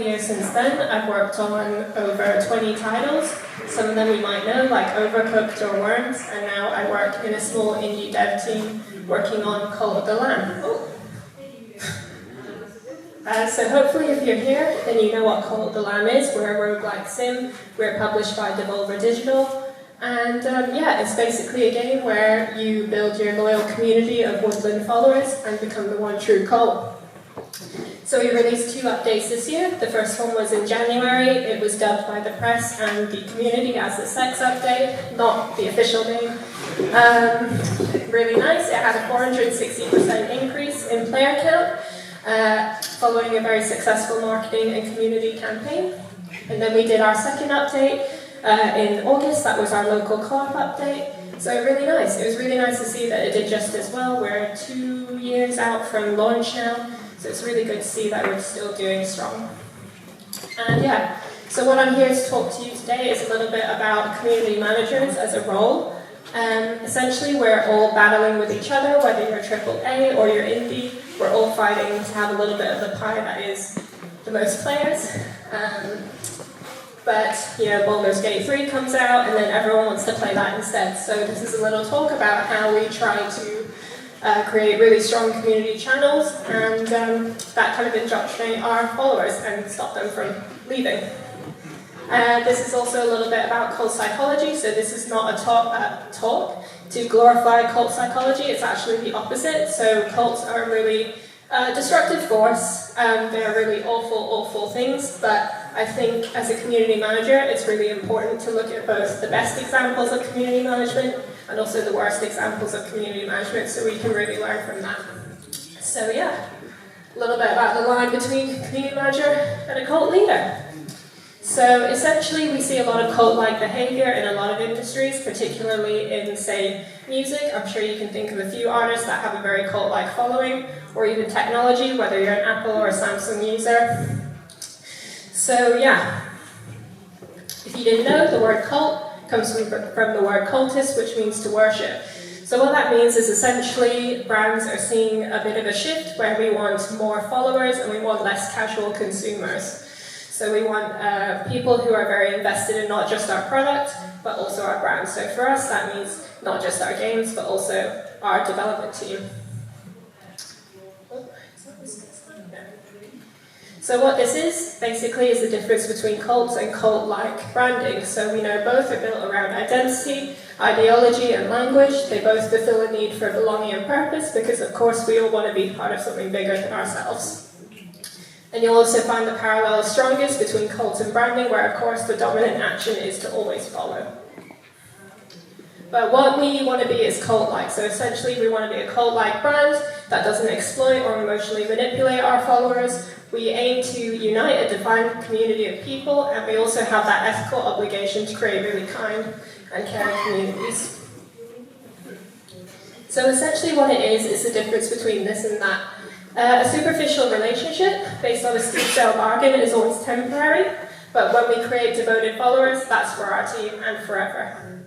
years since then, I've worked on over 20 titles. Some of them you might know, like Overcooked or Worms, and now I work in a small indie dev team working on Cult of the Lamb. So hopefully if you're here, then you know what Cult of the Lamb is. We're a roguelike sim. We're published by Devolver Digital. And yeah, it's basically a game where you build your loyal community of woodland followers and become the one true cult. So we released 2 updates this year. The first one was in January. It was dubbed by the press and the community as the sex update, not the official name. Really nice. It had a 460% increase in player count, following a very successful marketing and community campaign. And then we did our second update in August. That was our local co-op update. So really nice. It was really nice to see that it did just as well. We're 2 years out from launch now. So it's really good to see that we're still doing strong. And yeah, so what I'm here to talk to you today is a little bit about community managers as a role. Essentially, we're all battling with each other, whether you're AAA or you're indie. We're all fighting to have a little bit of the pie that is the most players. But, you know, Baldur's Gate 3 comes out, and then everyone wants to play that instead. So this is a little talk about how we try to create really strong community channels and that kind of indoctrinate our followers and stop them from leaving. This is also a little bit about cult psychology, so this is not a talk to glorify cult psychology, it's actually the opposite. So cults are a really destructive force, they're really awful things, but I think as a community manager it's really important to look at both the best examples of community management and also the worst examples of community management, so we can really learn from that. So yeah, a little bit about the line between a community manager and a cult leader. So essentially we see a lot of cult-like behavior in a lot of industries, particularly in, say, music. I'm sure you can think of a few artists that have a very cult-like following, or even technology, whether you're an Apple or a Samsung user. So yeah, if you didn't know, the word cult comes from the word cultist, which means to worship. So what that means is essentially brands are seeing a bit of a shift where we want more followers and we want less casual consumers. So we want people who are very invested in not just our product, but also our brand. So for us, that means not just our games, but also our development team. So what this is, basically, is the difference between cults and cult-like branding. So we know both are built around identity, ideology, and language. They both fulfill a need for belonging and purpose, because of course we all want to be part of something bigger than ourselves. And you'll also find the parallel strongest between cult and branding, where of course the dominant action is to always follow. But what we want to be is cult-like. So essentially we want to be a cult-like brand that doesn't exploit or emotionally manipulate our followers. We aim to unite a defined community of people, and we also have that ethical obligation to create really kind and caring communities. So essentially what it is the difference between this and that. A superficial relationship based on a steep sale bargain is always temporary, but when we create devoted followers, that's for our team and forever.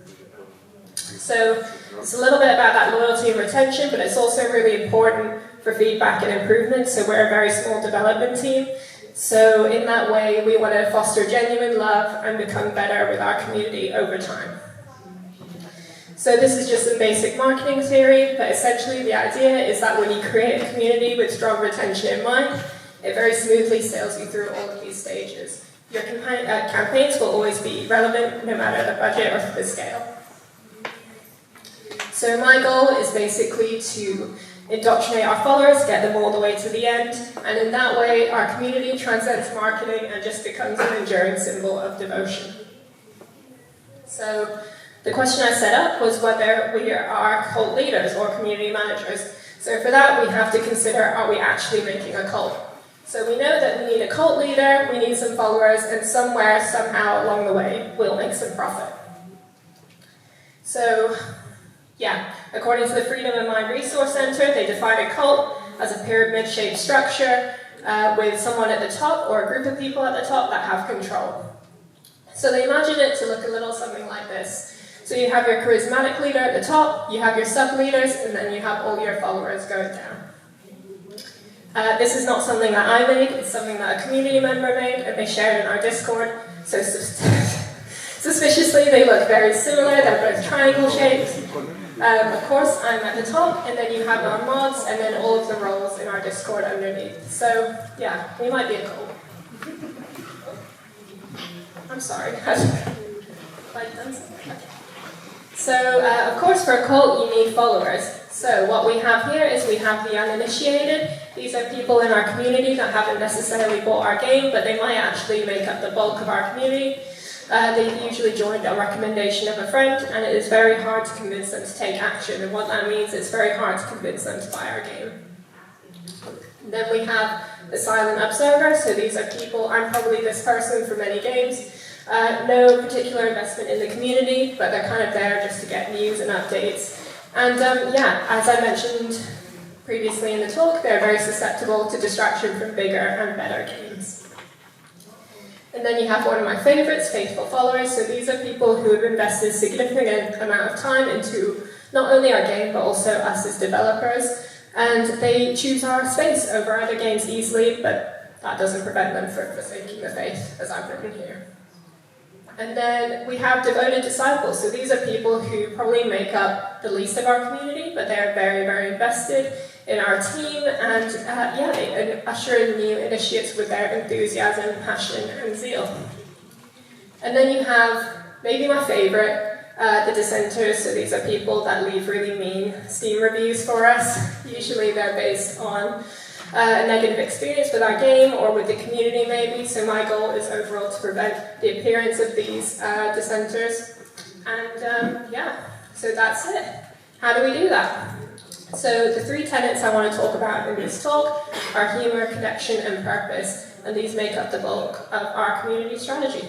So it's a little bit about that loyalty and retention, but it's also really important for feedback and improvement. So we're a very small development team. So in that way, we want to foster genuine love and become better with our community over time. So this is just some basic marketing theory, but essentially the idea is that when you create a community with strong retention in mind, it very smoothly sails you through all of these stages. Your campaigns will always be relevant no matter the budget or the scale. So my goal is basically to indoctrinate our followers, get them all the way to the end, and in that way our community transcends marketing and just becomes an enduring symbol of devotion. So the question I set up was whether we are cult leaders or community managers. So for that we have to consider, are we actually making a cult? So we know that we need a cult leader, we need some followers, and somewhere, somehow along the way, we'll make some profit. So yeah, according to the Freedom of Mind Resource Center, they define a cult as a pyramid-shaped structure with someone at the top or a group of people at the top that have control. So they imagine it to look a little something like this. So you have your charismatic leader at the top, you have your sub-leaders, and then you have all your followers going down. This is not something that I made, it's something that a community member made, and they shared in our Discord. So suspiciously, they look very similar, they're both triangle shaped. Of course, I'm at the top, and then you have our mods, and then all of the roles in our Discord underneath. So, yeah, we might be a cult. I'm sorry. So, of course, for a cult, you need followers. So, what we have here is we have the uninitiated. These are people in our community that haven't necessarily bought our game, but they might actually make up the bulk of our community. They've usually joined a recommendation of a friend, and it is very hard to convince them to take action. And what that means, it's very hard to convince them to buy our game. And then we have the silent observer. So these are people, I'm probably this person for many games. No particular investment in the community, but they're kind of there just to get news and updates. And yeah, as I mentioned previously in the talk, they're very susceptible to distraction from bigger and better games. And then you have one of my favorites, faithful followers. So these are people who have invested a significant amount of time into not only our game, but also us as developers. And they choose our space over other games easily, but that doesn't prevent them from forsaking the faith, as I've written here. And then we have devoted disciples. So these are people who probably make up the least of our community, but they're very, very invested in our team, and yeah, they usher in new initiates with their enthusiasm, passion, and zeal. And then you have, maybe my favorite, the dissenters. So these are people that leave really mean Steam reviews for us. Usually they're based on a negative experience with our game or with the community maybe. So my goal is overall to prevent the appearance of these dissenters. And yeah, so that's it. How do we do that? So the 3 tenets I want to talk about in this talk are humor, connection, and purpose, and these make up the bulk of our community strategy.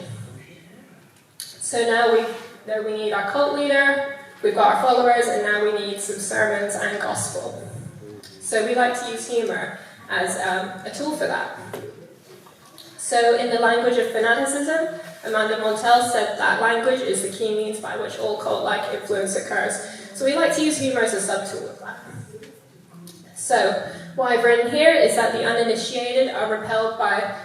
So now we know we need our cult leader, we've got our followers, and now we need some sermons and gospel. So we like to use humor as a tool for that. So in the language of fanaticism, Amanda Montell said that language is the key means by which all cult-like influence occurs. So we like to use humor as a sub-tool of that. So what I've written here is that the uninitiated are repelled by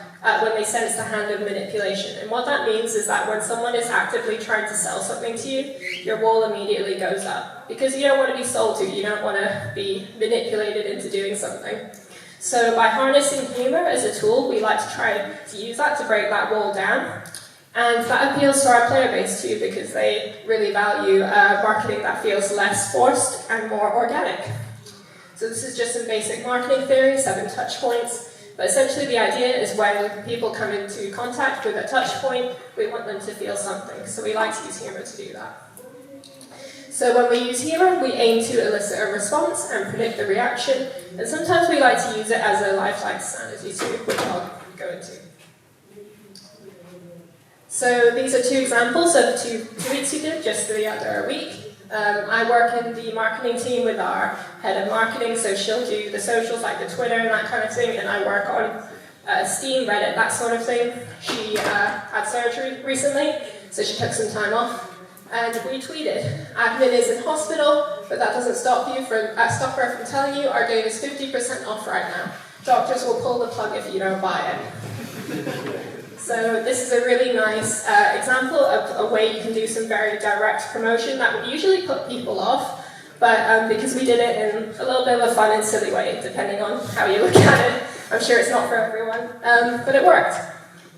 when they sense the hand of manipulation. And what that means is that when someone is actively trying to sell something to you, your wall immediately goes up. Because you don't want to be sold to, you don't want to be manipulated into doing something. So by harnessing humor as a tool, we like to try to use that to break that wall down. And that appeals to our player base too, because they really value marketing that feels less forced and more organic. So this is just some basic marketing theory, 7 touch points. But essentially the idea is when people come into contact with a touch point, we want them to feel something. So we like to use humor to do that. So when we use humor, we aim to elicit a response and predict the reaction. And sometimes we like to use it as a lifelike sanity too, which I'll go into. So these are 2 examples of 2 tweets we did just the other week. I work in the marketing team with our head of marketing, so she'll do the socials like the Twitter and that kind of thing, and I work on Steam, Reddit, that sort of thing. She had surgery recently, so she took some time off, and we tweeted, admin is in hospital, but that doesn't stop her from telling you our game is 50% off right now. Doctors will pull the plug if you don't buy it. So this is a really nice example of a way you can do some very direct promotion that would usually put people off, but because we did it in a little bit of a fun and silly way, depending on how you look at it, I'm sure it's not for everyone, but it worked.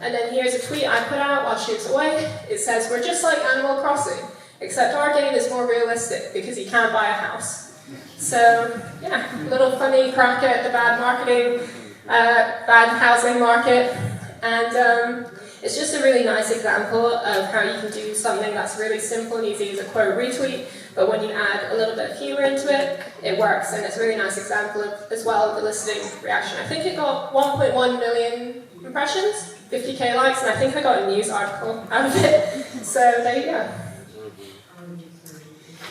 And then here's a tweet I put out while she was away. It says, "We're just like Animal Crossing, except our game is more realistic because you can't buy a house." So yeah, a little funny crack at the bad marketing, bad housing market. And it's just a really nice example of how you can do something that's really simple and easy as a quote retweet, but when you add a little bit of humor into it, it works, and it's a really nice example as well of eliciting reaction. I think it got 1.1 million impressions, 50k likes, and I think I got a news article out of it. So there you go.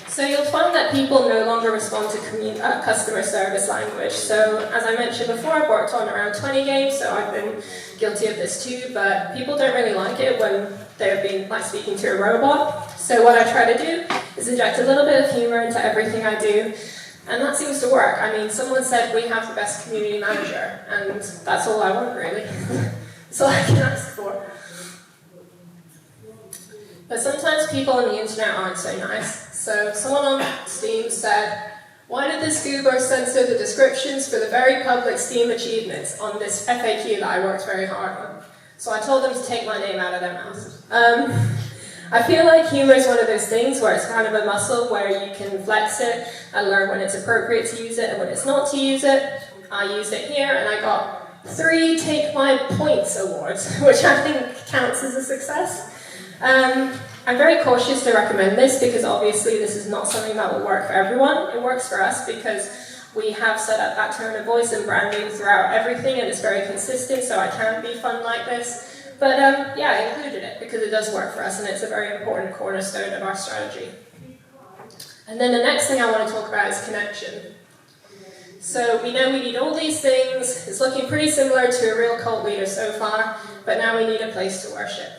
So you'll find that people no longer respond to customer service language. So as I mentioned before, I've worked on around 20 games, so I've been guilty of this too, but people don't really like it when they're being like speaking to a robot. So what I try to do is inject a little bit of humor into everything I do, And that seems to work. I mean, someone said we have the best community manager, and that's all I want, really. That's all I can ask for. But sometimes people on the internet aren't so nice. So someone on Steam said, why did the scuba censor the descriptions for the very public Steam achievements on this FAQ that I worked very hard on? So I told them to take my name out of their mouth. I feel like humor is one of those things where it's kind of a muscle where you can flex it and learn when it's appropriate to use it and when it's not to use it. I used it here and I got 3 Take My Points awards, which I think counts as a success. I'm very cautious to recommend this because obviously this is not something that will work for everyone. It works for us because we have set up that tone of voice and branding throughout everything and it's very consistent, so I can be fun like this. But yeah, I included it because it does work for us and it's a very important cornerstone of our strategy. And then the next thing I want to talk about is connection. So we know we need all these things. It's looking pretty similar to a real cult leader so far, but now we need a place to worship.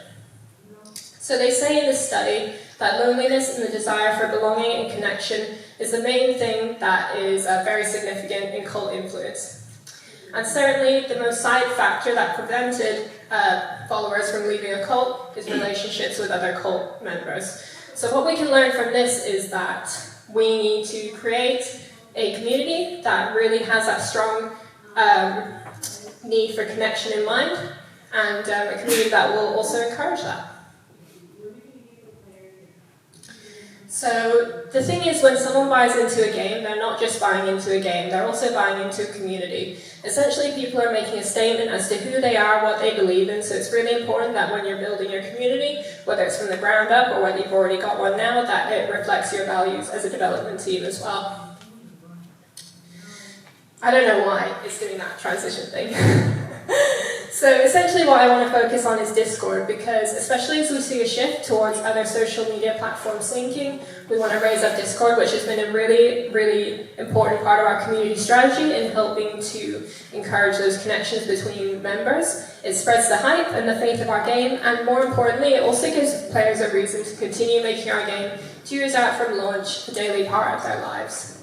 So they say in this study that loneliness and the desire for belonging and connection is the main thing that is very significant in cult influence. And certainly the most side factor that prevented followers from leaving a cult is relationships with other cult members. So what we can learn from this is that we need to create a community that really has that strong need for connection in mind, and a community that will also encourage that. So the thing is, when someone buys into a game, they're not just buying into a game, they're also buying into a community. Essentially, people are making a statement as to who they are, what they believe in, so it's really important that when you're building your community, whether it's from the ground up or whether you've already got one now, that it reflects your values as a development team as well. I don't know why it's doing that transition thing. So essentially what I want to focus on is Discord, because especially as we see a shift towards other social media platforms linking, we want to raise up Discord, which has been a really, really important part of our community strategy in helping to encourage those connections between members. It spreads the hype and the faith of our game, and more importantly, it also gives players a reason to continue making our game 2 years out from launch a daily part of their lives.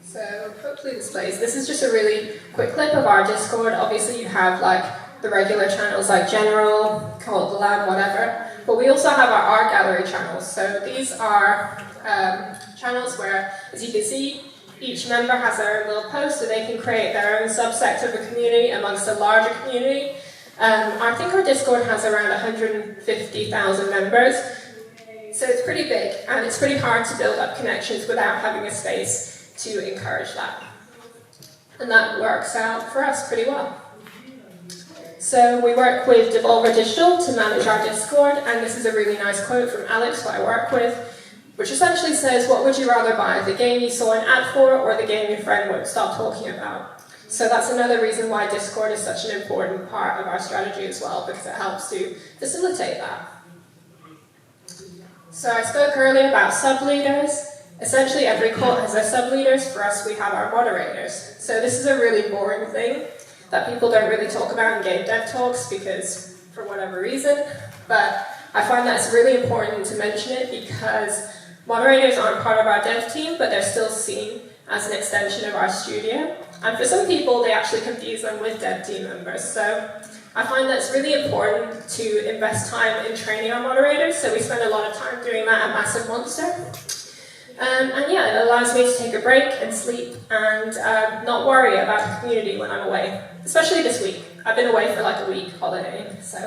So hopefully this plays. This is just a really quick clip of our Discord. Obviously you have like the regular channels like General, Cult the Lab, whatever. But we also have our art gallery channels. So these are channels where, as you can see, each member has their own little post so they can create their own subsect of a community amongst a larger community. I think our Discord has around 150,000 members. So it's pretty big and it's pretty hard to build up connections without having a space to encourage that. And that works out for us pretty well. So we work with Devolver Digital to manage our Discord, and this is a really nice quote from Alex, who I work with, which essentially says, what would you rather buy, the game you saw an ad for or the game your friend won't stop talking about? So that's another reason why Discord is such an important part of our strategy as well, because it helps to facilitate that. So I spoke earlier about sub-leaders. Essentially, every cult has their sub-leaders. For us, we have our moderators. So this is a really boring thing that people don't really talk about in game dev talks because, for whatever reason, but I find that it's really important to mention it because moderators aren't part of our dev team, but they're still seen as an extension of our studio. And for some people, they actually confuse them with dev team members. So I find that it's really important to invest time in training our moderators. So we spend a lot of time doing that at Massive Monster. And yeah, it allows me to take a break and sleep and not worry about the community when I'm away, especially this week. I've been away for like a week holidaying, so.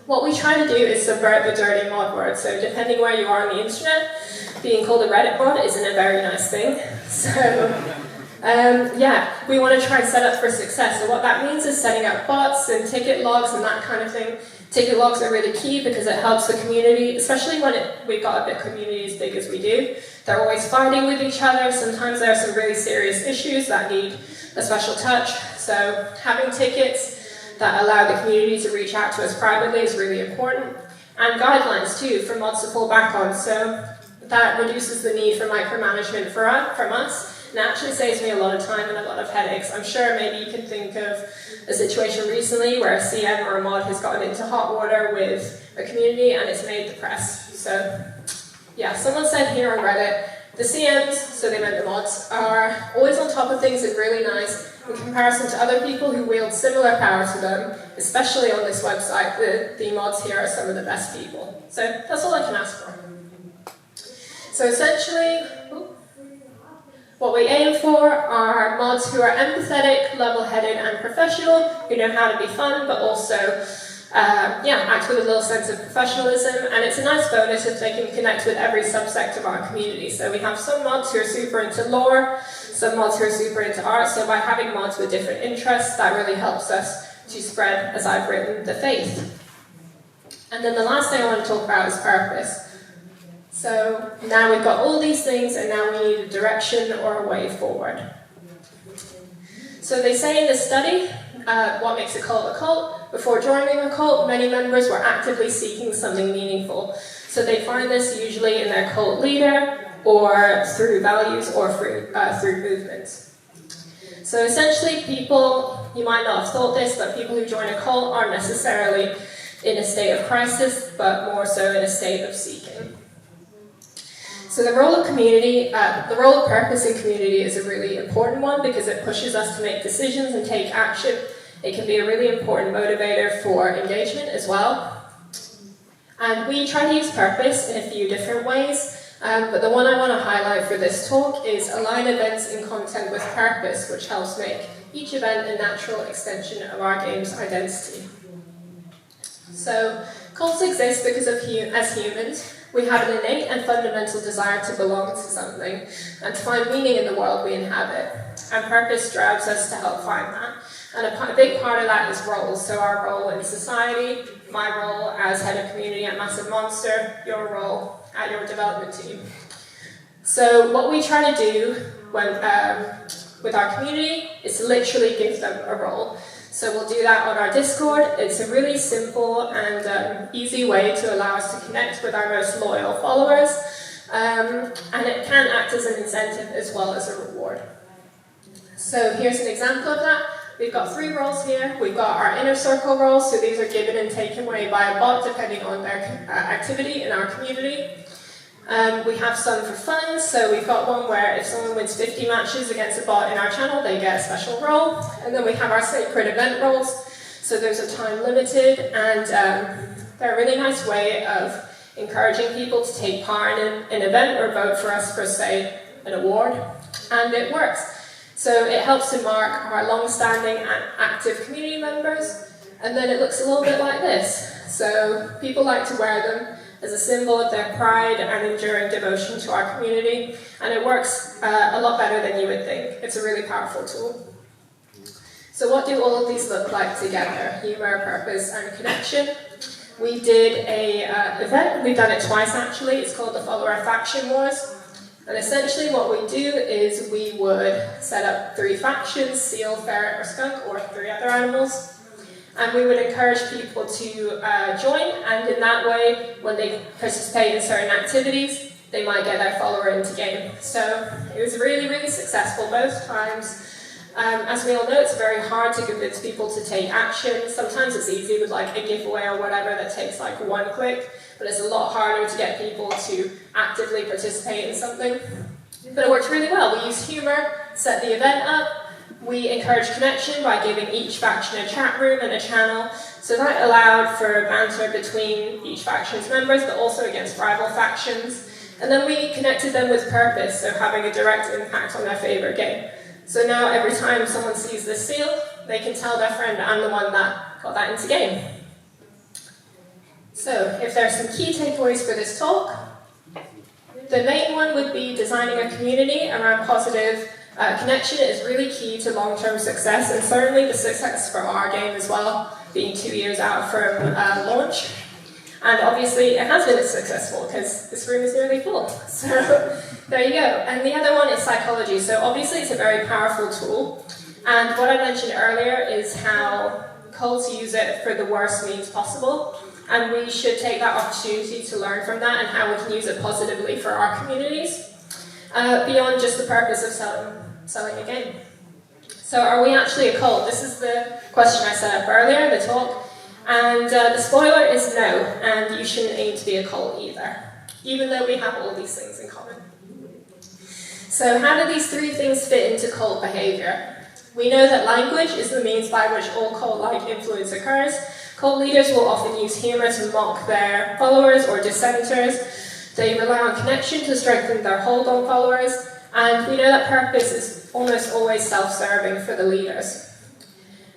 What we try to do is subvert the dirty mod word, so depending where you are on the internet, being called a Reddit mod isn't a very nice thing. So yeah, we want to try and set up for success. So what that means is setting up bots and ticket logs and that kind of thing. Ticket logs are really key because it helps the community, especially when we've got a big community as big as we do. They're always fighting with each other. Sometimes there are some really serious issues that need a special touch. So having tickets that allow the community to reach out to us privately is really important. And guidelines too for mods to fall back on. So that reduces the need for micromanagement from us. And actually saves me a lot of time and a lot of headaches. I'm sure maybe you can think of a situation recently where a CM or a mod has gotten into hot water with a community and it's made the press. So yeah, someone said here on Reddit, The CMs, so they meant the mods, are always on top of things and really nice in comparison to other people who wield similar power to them, especially on this website. The mods here are some of the best people. So that's all I can ask for. So essentially, what we aim for are mods who are empathetic, level-headed, and professional, who know how to be fun, but also act with a little sense of professionalism, and it's a nice bonus if they can connect with every subsect of our community. So we have some mods who are super into lore, some mods who are super into art, so by having mods with different interests, that really helps us to spread, as I've written, the faith. And then the last thing I want to talk about is purpose. So now we've got all these things, and now we need a direction or a way forward. So they say in this study, what makes a cult a cult? Before joining a cult, many members were actively seeking something meaningful. So they find this usually in their cult leader, or through values, or through movements. So essentially people, you might not have thought this, but people who join a cult aren't necessarily in a state of crisis, but more so in a state of seeking. So the role of community, the role of purpose in community is a really important one because it pushes us to make decisions and take action. It can be a really important motivator for engagement as well. And we try to use purpose in a few different ways, but the one I want to highlight for this talk is align events and content with purpose, which helps make each event a natural extension of our game's identity. So cults exist because as humans, we have an innate and fundamental desire to belong to something and to find meaning in the world we inhabit. And purpose drives us to help find that. And a big part of that is roles. So our role in society, my role as head of community at Massive Monster, your role at your development team. So what we try to do with our community is to literally give them a role. So we'll do that on our Discord. It's a really simple and easy way to allow us to connect with our most loyal followers. And it can act as an incentive as well as a reward. So here's an example of that. We've got 3 roles here. We've got our inner circle roles, so these are given and taken away by a bot depending on their activity in our community. We have some for fun, so we've got one where if someone wins 50 matches against a bot in our channel, they get a special role. And then we have our sacred event roles, so those are time limited, and they're a really nice way of encouraging people to take part in an event or vote for us for, say, an award, and it works. So it helps to mark our long-standing and active community members, and then it looks a little bit like this. So people like to wear them as a symbol of their pride and enduring devotion to our community, and it works a lot better than you would think. It's a really powerful tool. So what do all of these look like together? Humor, purpose, and connection. We did an event, we've done it twice actually, it's called the Follower Faction Wars. And essentially what we do is we would set up 3 factions, seal, ferret, or skunk, or 3 other animals. And we would encourage people to join, and in that way, when they participate in certain activities, they might get their follower into game. So it was really, really successful both times. As we all know, it's very hard to convince people to take action. Sometimes it's easy with like a giveaway or whatever that takes like 1 click, but it's a lot harder to get people to actively participate in something. But it worked really well. We used humor, set the event up. We encouraged connection by giving each faction a chat room and a channel. So that allowed for banter between each faction's members, but also against rival factions. And then we connected them with purpose, so having a direct impact on their favorite game. So now every time someone sees this seal, they can tell their friend, I'm the one that got that into game. So if there are some key takeaways for this talk, the main one would be designing a community around positive connection is really key to long-term success, and certainly the success for our game as well, being 2 years out from launch. And obviously it has been successful because this room is nearly full. So there you go. And the other one is psychology. So obviously it's a very powerful tool. And what I mentioned earlier is how cults use it for the worst means possible. And we should take that opportunity to learn from that and how we can use it positively for our communities, beyond just the purpose of selling a game. So are we actually a cult? This is the question I set up earlier in the talk. And the spoiler is no, and you shouldn't aim to be a cult either, even though we have all these things in common. So how do these three things fit into cult behavior? We know that language is the means by which all cult-like influence occurs. Cult leaders will often use humor to mock their followers or dissenters. They rely on connection to strengthen their hold on followers. And we know that purpose is almost always self-serving for the leaders.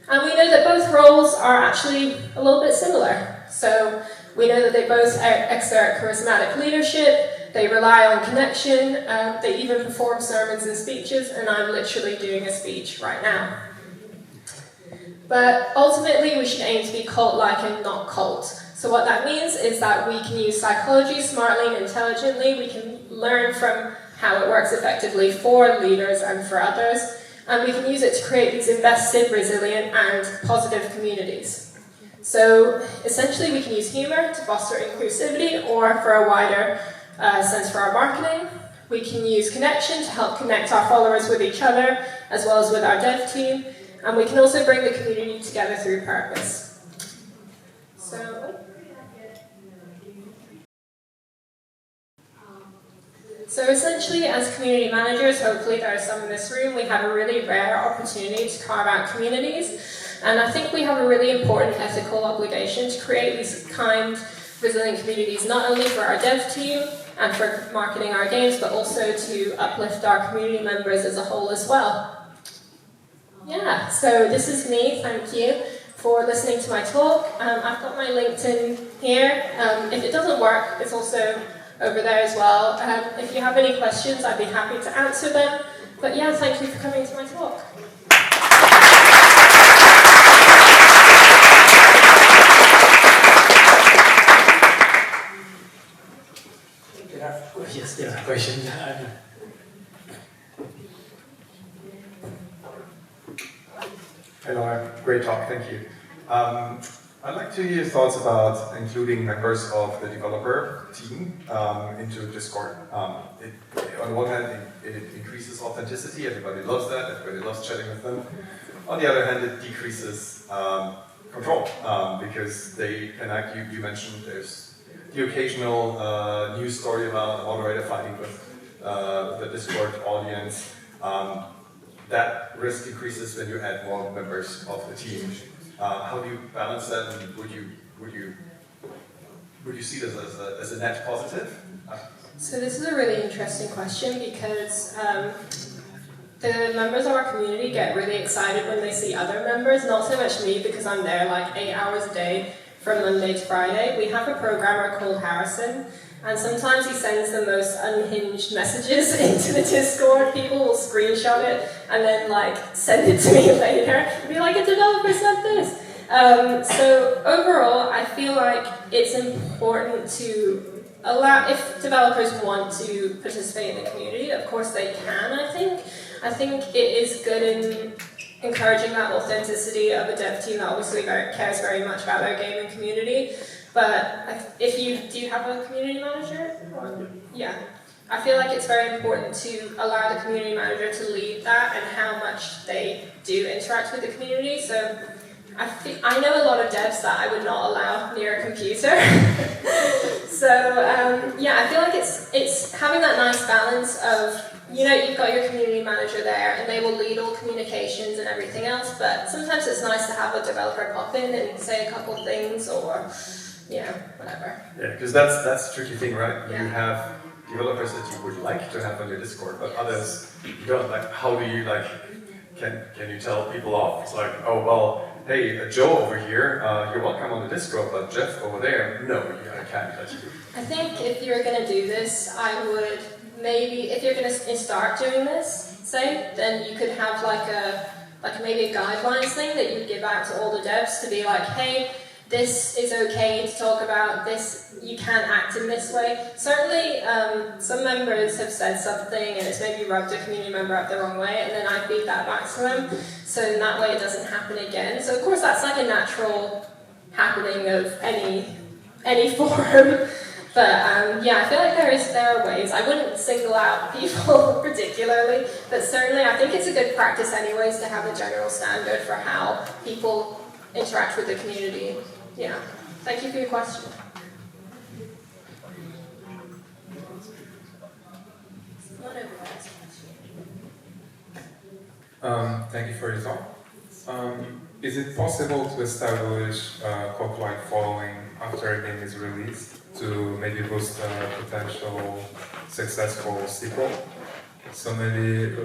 And we know that both roles are actually a little bit similar. So we know that they both exert charismatic leadership, they rely on connection, they even perform sermons and speeches, and I'm literally doing a speech right now. But ultimately we should aim to be cult-like and not cult. So what that means is that we can use psychology smartly and intelligently, we can learn from how it works effectively for leaders and for others, and we can use it to create these invested, resilient, and positive communities. So essentially we can use humor to foster inclusivity or for a wider sense for our marketing. We can use connection to help connect our followers with each other as well as with our dev team. And we can also bring the community together through purpose. So essentially, as community managers, hopefully there are some in this room, we have a really rare opportunity to carve out communities. And I think we have a really important ethical obligation to create these kind, resilient communities, not only for our dev team and for marketing our games, but also to uplift our community members as a whole as well. Yeah, so this is me, thank you for listening to my talk. I've got my LinkedIn here. If it doesn't work, it's also over there as well. If you have any questions, I'd be happy to answer them. But yeah, thank you for coming to my talk. Yes, there's a question. Hello, great talk, thank you. I'd like to hear your thoughts about including members of the developer team into Discord. On the one hand, it increases authenticity, everybody loves that, everybody loves chatting with them. On the other hand, it decreases control, because they can act, you mentioned there's the occasional news story about a moderator fighting with the Discord audience. That risk increases when you add more members of the team. How do you balance that, and would you see this as a net positive? So this is a really interesting question because the members of our community get really excited when they see other members, not so much me because I'm there like 8 hours a day from Monday to Friday. We have a programmer called Harrison, and sometimes he sends the most unhinged messages into the Discord. People will screenshot it and then like send it to me later and be like, a developer said this. So overall, I feel like it's important to allow, if developers want to participate in the community, of course they can, I think. I think it is good in encouraging that authenticity of a dev team that obviously cares very much about their gaming community. But if do you have a community manager? Yeah. I feel like it's very important to allow the community manager to lead that and how much they do interact with the community. So I know a lot of devs that I would not allow near a computer. So yeah, I feel like it's having that nice balance of, you know, you've got your community manager there and they will lead all communications and everything else, but sometimes it's nice to have a developer pop in and say a couple things or, yeah, whatever. Yeah, because that's the tricky thing, right? Yeah. You have developers that you would like to have on your Discord, but others you don't. Like, how do you can you tell people off? It's like, oh well, hey, Joe over here, you're welcome on the Discord, but Jeff over there, no, I can't let you. I think if you're going to do this, I would maybe, if you're going to start doing this, say, then you could have maybe a guidelines thing that you would give out to all the devs to be like, hey, this is okay to talk about, this, you can't act in this way. Certainly, some members have said something and it's maybe rubbed a community member up the wrong way, and then I feed that back to them, so in that way it doesn't happen again. So of course that's like a natural happening of any forum. But yeah, I feel like there are ways. I wouldn't single out people particularly, but certainly I think it's a good practice anyways to have a general standard for how people interact with the community. Yeah. Thank you for your question. Not everyone's question. Thank you for your talk. Is it possible to establish a cult-like following after a game is released to maybe boost a potential successful sequel? So maybe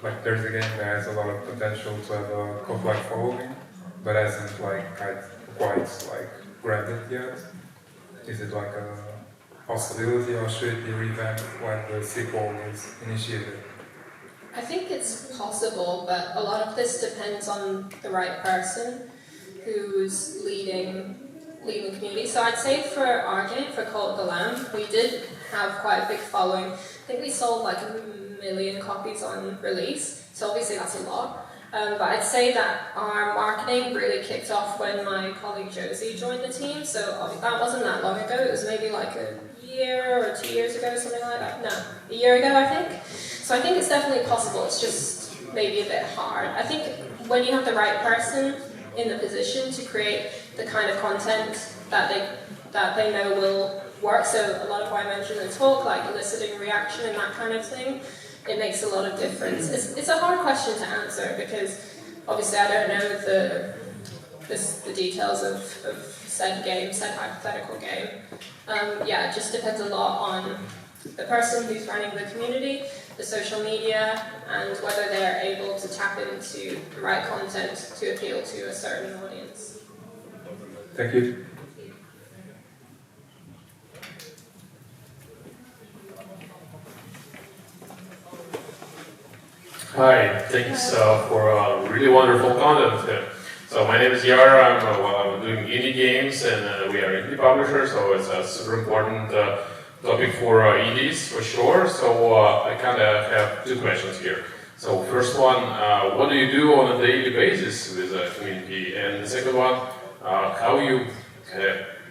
like there's a game that has a lot of potential to have a cult-like following, but hasn't like quite like grabbed it yet. Is it like a possibility, or should it be revamped when the sequel is initiated? I think it's possible, but a lot of this depends on the right person who's leading the community. So I'd say for our game, for Cult of the Lamb, we did have quite a big following. I think we sold like 1 million copies on release, so obviously that's a lot. But I'd say that our marketing really kicked off when my colleague Josie joined the team, so that wasn't that long ago. It was maybe like a year or 2 years ago, something like that. No, a year ago, I think. So I think it's definitely possible, it's just maybe a bit hard. I think when you have the right person in the position to create the kind of content that they know will work, so a lot of what I mentioned in the talk, like eliciting reaction and that kind of thing, it makes a lot of difference. It's a hard question to answer because obviously I don't know the details of said game, said hypothetical game. Yeah, it just depends a lot on the person who's running the community, the social media, and whether they're able to tap into the right content to appeal to a certain audience. Thank you. Hi, thanks for really wonderful content. So my name is Yara, I'm doing indie games and we are indie publishers, so it's a super important topic for indies for sure. So I kind of have two questions here. So first one, what do you do on a daily basis with the community? And the second one, how you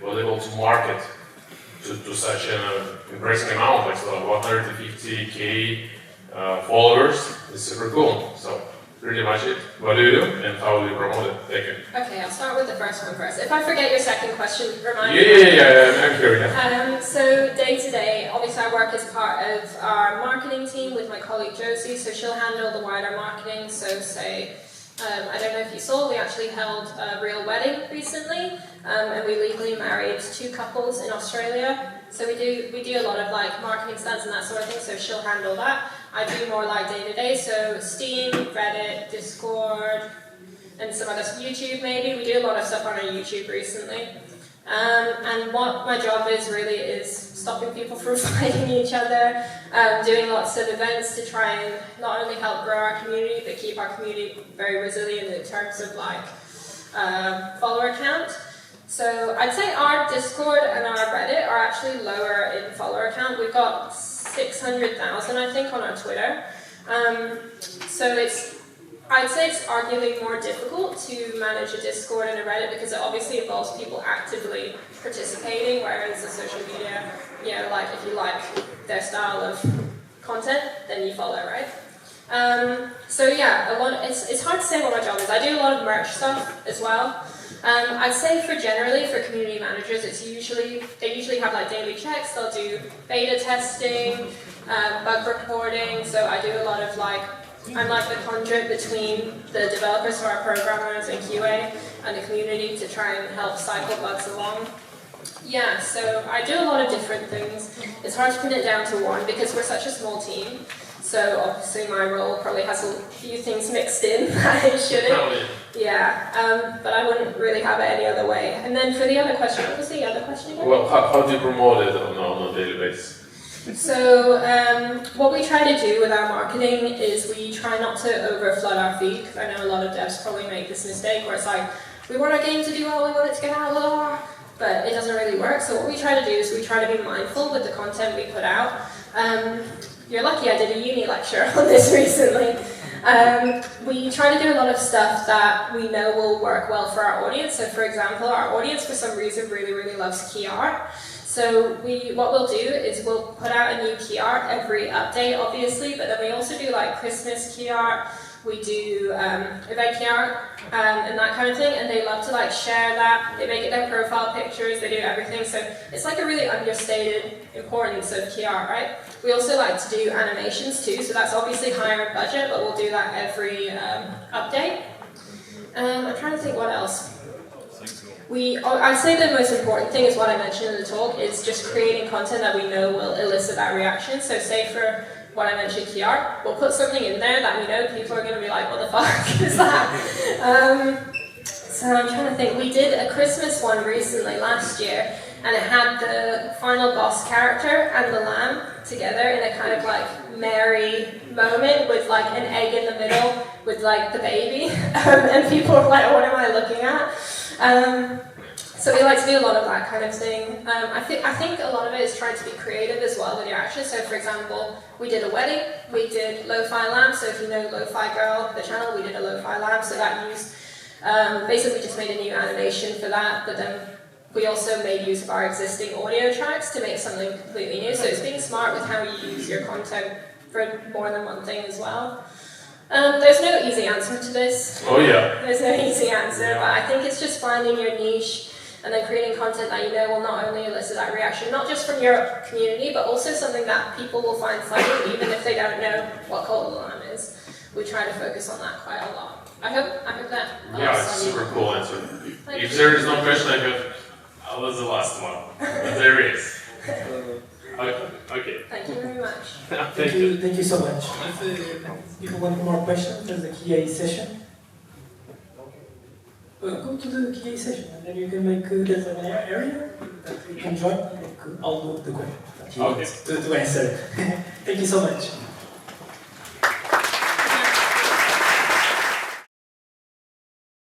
were able to market to such an impressive amount, like so 150k followers is super cool. So pretty much it. What do you do and how do you promote it? Thank you. Okay, I'll start with the first one first. If I forget your second question, remind me. Yeah, I'm curious. So day to day, obviously I work as part of our marketing team with my colleague Josie, so she'll handle the wider marketing. So say, I don't know if you saw, we actually held a real wedding recently, and we legally married 2 couples in Australia. So we do a lot of like marketing stunts and that sort of thing, so she'll handle that. I do more like day-to-day, so Steam, Reddit, Discord, and some other YouTube maybe. We do a lot of stuff on our YouTube recently. And what my job is really is stopping people from fighting each other, doing lots of events to try and not only help grow our community, but keep our community very resilient in terms of like follower count. So I'd say our Discord and our Reddit are actually lower in follower count. We've got 600,000, I think, on our Twitter. So I'd say it's arguably more difficult to manage a Discord and a Reddit because it obviously involves people actively participating, whereas the social media, you know, like if you like their style of content, then you follow, right? So yeah, it's hard to say what my job is. I do a lot of merch stuff as well. I'd say for community managers, they usually have like daily checks. They'll do beta testing, bug reporting. So I do a lot of like, I'm like the conduit between the developers who are programmers and QA and the community to try and help cycle bugs along. Yeah, so I do a lot of different things. It's hard to pin it down to one because we're such a small team. So obviously my role probably has a few things mixed in that it shouldn't. Yeah, but I wouldn't really have it any other way. And then for the other question, what was the other question again? Well, how do you promote it on a daily basis? So what we try to do with our marketing is we try not to overflood our feed, because I know a lot of devs probably make this mistake where it's like, we want our game to do well, we want it to get out, blah, but it doesn't really work. So what we try to do is we try to be mindful with the content we put out. You're lucky I did a uni lecture on this recently. We try to do a lot of stuff that we know will work well for our audience. So for example, our audience for some reason really, really loves key art. So what we'll do is we'll put out a new key art every update, obviously, but then we also do like Christmas key art, we do event key art, and that kind of thing, and they love to like share that. They make it their profile pictures, they do everything, so it's like a really understated importance of key art, right? We also like to do animations too, so that's obviously higher in budget, but we'll do that every update. I'm trying to think what else. I'd say the most important thing is what I mentioned in the talk, is just creating content that we know will elicit that reaction. So say for what I mentioned, QR, we'll put something in there that we know people are going to be like, what the fuck is that? So I'm trying to think, we did a Christmas one recently last year, and it had the final boss character and the lamb together in a kind of like merry moment with like an egg in the middle with like the baby, and people were like, what am I looking at? So we like to do a lot of that kind of thing. I think a lot of it is trying to be creative as well with your actions. So for example, we did a wedding, we did Lo-Fi Lamb, so if you know Lo-Fi Girl, the channel, we did a Lo-Fi Lamb, so that used, basically just made a new animation for that, but then we also made use of our existing audio tracks to make something completely new. So it's being smart with how you use your content for more than one thing as well. There's no easy answer to this. Oh yeah. There's no easy answer, but I think it's just finding your niche and then creating content that you know will not only elicit that reaction, not just from your community, but also something that people will find funny, even if they don't know what Cult of the Lamb is. We try to focus on that quite a lot. I hope that. Yeah, it's a super cool answer. If there is no question, I was the last one. But there is. Okay. Thank you very much. Thank you so much. If people want more questions, there's a QA session. Go to the QA session, and then you can make there's an area that you can join. I'll do the question to answer. Thank you so much.